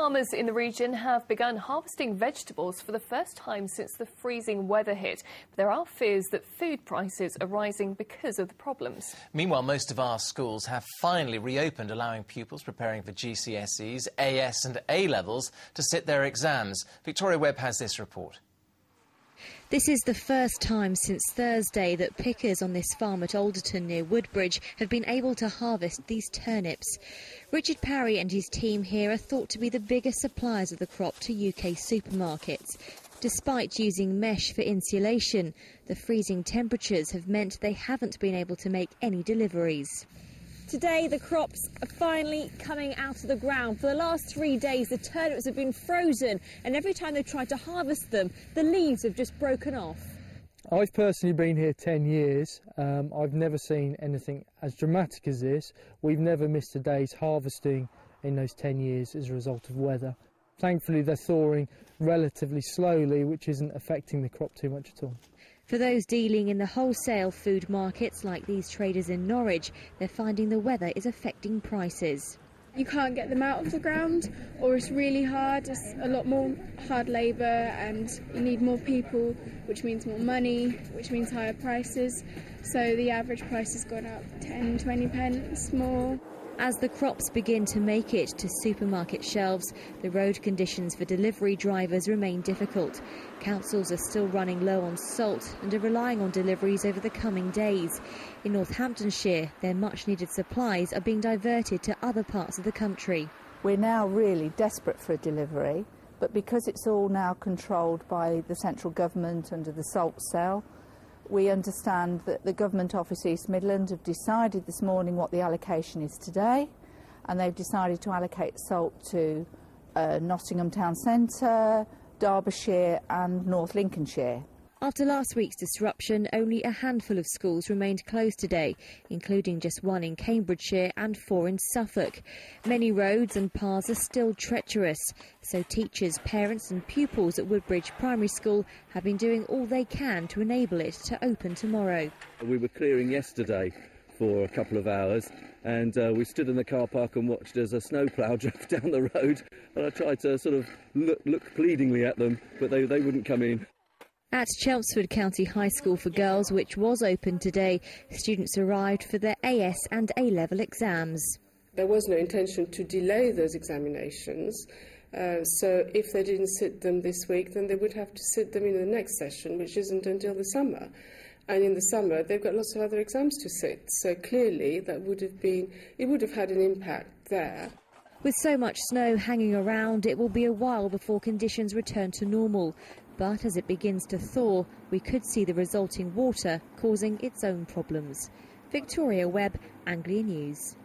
Farmers in the region have begun harvesting vegetables for the first time since the freezing weather hit. But there are fears that food prices are rising because of the problems. Meanwhile, most of our schools have finally reopened, allowing pupils preparing for GCSEs, AS and A-levels to sit their exams. Victoria Webb has this report. This is the first time since Thursday that pickers on this farm at Alderton near Woodbridge have been able to harvest these turnips. Richard Parry and his team here are thought to be the biggest suppliers of the crop to UK supermarkets. Despite using mesh for insulation, the freezing temperatures have meant they haven't been able to make any deliveries. Today the crops are finally coming out of the ground. For the last 3 days the turnips have been frozen, and every time they've tried to harvest them the leaves have just broken off. I've personally been here 10 years. I've never seen anything as dramatic as this. We've never missed a day's harvesting in those 10 years as a result of weather. Thankfully they're thawing relatively slowly, which isn't affecting the crop too much at all. For those dealing in the wholesale food markets like these traders in Norwich, they're finding the weather is affecting prices. You can't get them out of the ground, or it's really hard. It's a lot more hard labour and you need more people, which means more money, which means higher prices. So the average price has gone up 10, 20 pence more. As the crops begin to make it to supermarket shelves, the road conditions for delivery drivers remain difficult. Councils are still running low on salt and are relying on deliveries over the coming days. In Northamptonshire, their much-needed supplies are being diverted to other parts of the country. We're now really desperate for a delivery, but because it's all now controlled by the central government under the salt cell, we understand that the Government Office East Midlands have decided this morning what the allocation is today, and they've decided to allocate salt to Nottingham Town Centre, Derbyshire and North Lincolnshire. After last week's disruption, only a handful of schools remained closed today, including just one in Cambridgeshire and 4 in Suffolk. Many roads and paths are still treacherous, so teachers, parents and pupils at Woodbridge Primary School have been doing all they can to enable it to open tomorrow. We were clearing yesterday for a couple of hours, and we stood in the car park and watched as a snowplough drove down the road, and I tried to sort of look pleadingly at them, but they wouldn't come in. At Chelmsford County High School for Girls, which was open today, students arrived for their AS and A-level exams. There was no intention to delay those examinations, so if they didn't sit them this week, then they would have to sit them in the next session, which isn't until the summer. And in the summer, they've got lots of other exams to sit, so clearly that would have had an impact there. With so much snow hanging around, it will be a while before conditions return to normal. But as it begins to thaw, we could see the resulting water causing its own problems. Victoria Webb, Anglia News.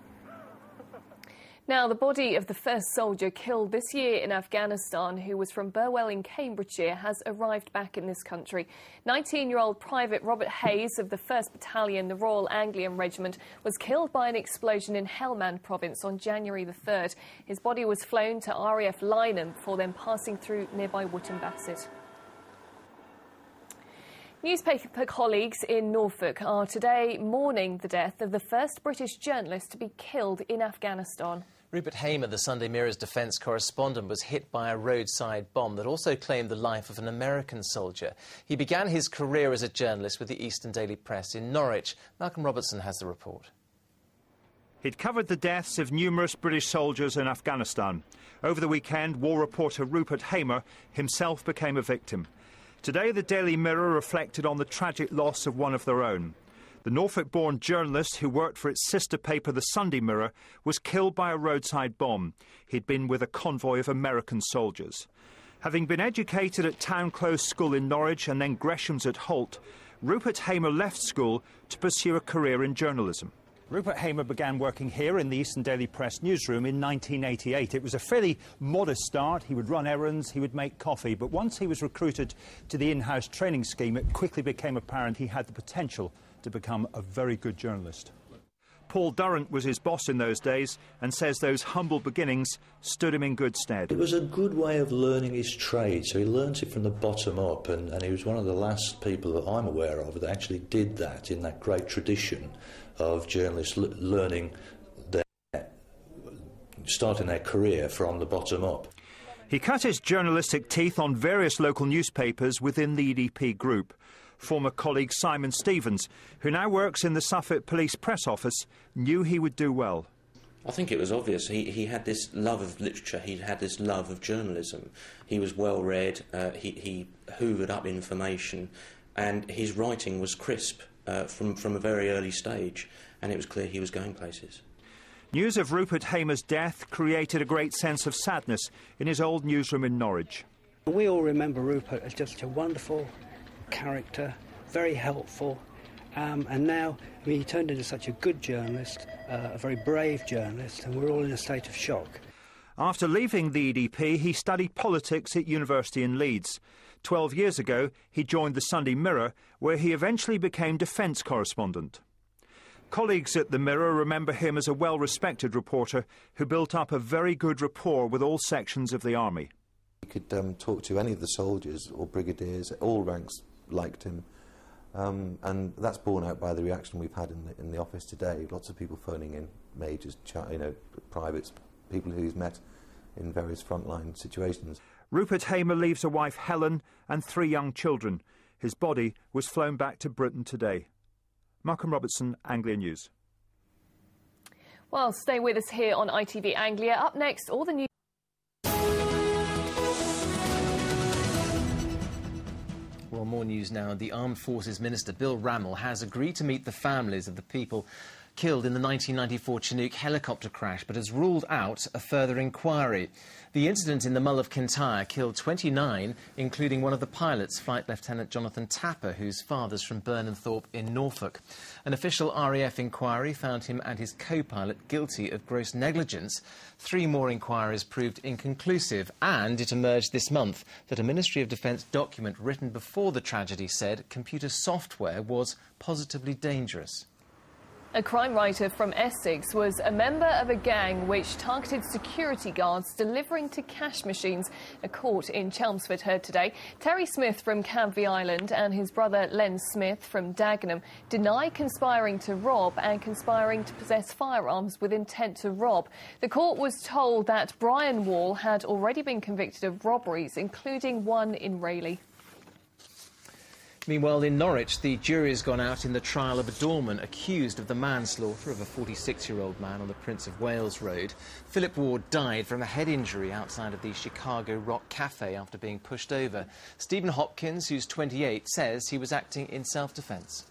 Now, the body of the first soldier killed this year in Afghanistan, who was from Burwell in Cambridgeshire, has arrived back in this country. 19-year-old Private Robert Hayes of the 1st Battalion, the Royal Anglian Regiment, was killed by an explosion in Helmand province on January the 3rd. His body was flown to RAF Lynham before then passing through nearby Wootton Bassett. Newspaper colleagues in Norfolk are today mourning the death of the first British journalist to be killed in Afghanistan. Rupert Hamer, the Sunday Mirror's defence correspondent, was hit by a roadside bomb that also claimed the life of an American soldier. He began his career as a journalist with the Eastern Daily Press in Norwich. Malcolm Robertson has the report. He'd covered the deaths of numerous British soldiers in Afghanistan. Over the weekend, war reporter Rupert Hamer himself became a victim. Today, the Daily Mirror reflected on the tragic loss of one of their own. The Norfolk-born journalist who worked for its sister paper, the Sunday Mirror, was killed by a roadside bomb. He'd been with a convoy of American soldiers. Having been educated at Town Close School in Norwich and then Gresham's at Holt, Rupert Hamer left school to pursue a career in journalism. Rupert Hamer began working here in the Eastern Daily Press newsroom in 1988. It was a fairly modest start. He would run errands, he would make coffee, but once he was recruited to the in-house training scheme, it quickly became apparent he had the potential to become a very good journalist. Paul Durrant was his boss in those days and says those humble beginnings stood him in good stead. It was a good way of learning his trade, so he learnt it from the bottom up, and he was one of the last people that I'm aware of that actually did that in that great tradition of journalists learning starting their career from the bottom up. He cut his journalistic teeth on various local newspapers within the EDP group. Former colleague Simon Stevens, who now works in the Suffolk Police Press Office, knew he would do well. I think it was obvious. He had this love of literature, he had this love of journalism. He was well read, he hoovered up information, and his writing was crisp from a very early stage, and it was clear he was going places. News of Rupert Hamer's death created a great sense of sadness in his old newsroom in Norwich. We all remember Rupert as just a wonderful character, very helpful, and now he turned into such a good journalist, a very brave journalist, and we're all in a state of shock. After leaving the EDP, he studied politics at university in Leeds. 12 years ago, he joined the Sunday Mirror, where he eventually became defence correspondent. Colleagues at the Mirror remember him as a well-respected reporter who built up a very good rapport with all sections of the army. He could talk to any of the soldiers or brigadiers, all ranks liked him, and that's borne out by the reaction we've had in the office today. Lots of people phoning in, majors, privates, people who he's met in various frontline situations. Rupert Hamer leaves a wife, Helen, and 3 young children. His body was flown back to Britain today. Malcolm Robertson, Anglia News. Well, stay with us here on ITV Anglia. Up next, all the news. Well, more news now. The Armed Forces Minister, Bill Rammell, has agreed to meet the families of the people killed in the 1994 Chinook helicopter crash, but has ruled out a further inquiry. The incident in the Mull of Kintyre killed 29, including one of the pilots, Flight Lieutenant Jonathan Tapper, whose father's from Burnenthorpe in Norfolk. An official RAF inquiry found him and his co-pilot guilty of gross negligence. 3 more inquiries proved inconclusive, and it emerged this month that a Ministry of Defence document written before the tragedy said computer software was positively dangerous. A crime writer from Essex was a member of a gang which targeted security guards delivering to cash machines. A court in Chelmsford heard today. Terry Smith from Canvey Island and his brother Len Smith from Dagenham deny conspiring to rob and conspiring to possess firearms with intent to rob. The court was told that Brian Wall had already been convicted of robberies, including one in Rayleigh. Meanwhile, in Norwich, the jury has gone out in the trial of a doorman accused of the manslaughter of a 46-year-old man on the Prince of Wales Road. Philip Ward died from a head injury outside of the Chicago Rock Cafe after being pushed over. Stephen Hopkins, who's 28, says he was acting in self-defence.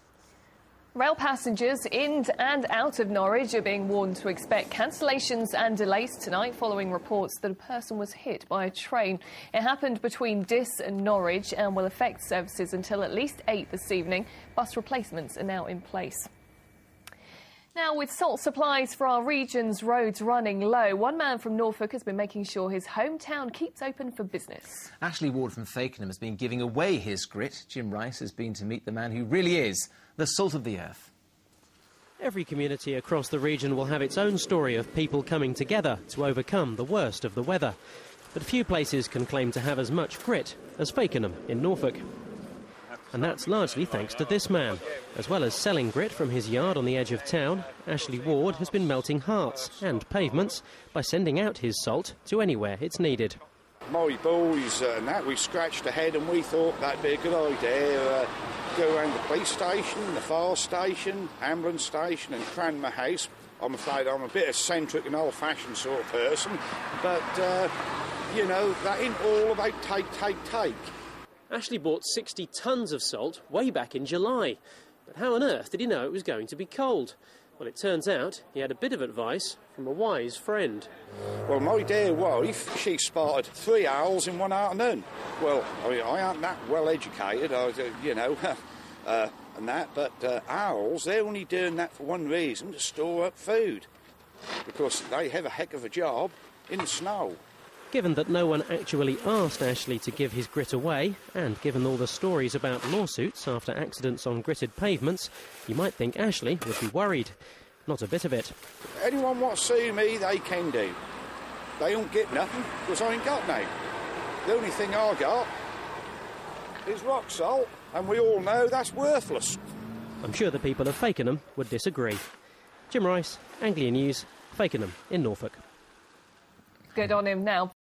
Rail passengers in and out of Norwich are being warned to expect cancellations and delays tonight following reports that a person was hit by a train. It happened between Diss and Norwich and will affect services until at least 8 this evening. Bus replacements are now in place. Now, with salt supplies for our region's roads running low, one man from Norfolk has been making sure his hometown keeps open for business. Ashley Ward from Fakenham has been giving away his grit. Jim Rice has been to meet the man who really is the salt of the earth. Every community across the region will have its own story of people coming together to overcome the worst of the weather. But few places can claim to have as much grit as Fakenham in Norfolk. And that's largely thanks to this man. As well as selling grit from his yard on the edge of town, Ashley Ward has been melting hearts and pavements by sending out his salt to anywhere it's needed. My boys and that, we scratched ahead and we thought that'd be a good idea. Go around the police station, the fire station, ambulance station and Cranmer House. I'm afraid I'm a bit eccentric and old-fashioned sort of person, but, you know, that ain't all about take. Ashley bought 60 tonnes of salt way back in July. But how on earth did he know it was going to be cold? Well, it turns out he had a bit of advice from a wise friend. Well, my dear wife, she spotted 3 owls in one afternoon. Well, I mean, I aren't that well educated, you know, and that, but owls, they're only doing that for one reason, to store up food. Because they have a heck of a job in the snow. Given that no one actually asked Ashley to give his grit away, and given all the stories about lawsuits after accidents on gritted pavements, you might think Ashley would be worried. Not a bit of it. Anyone want to sue me, they can do. They don't get nothing, because I ain't got no. The only thing I got is rock salt, and we all know that's worthless. I'm sure the people of Fakenham would disagree. Jim Rice, Anglia News, Fakenham in Norfolk. Good on him now.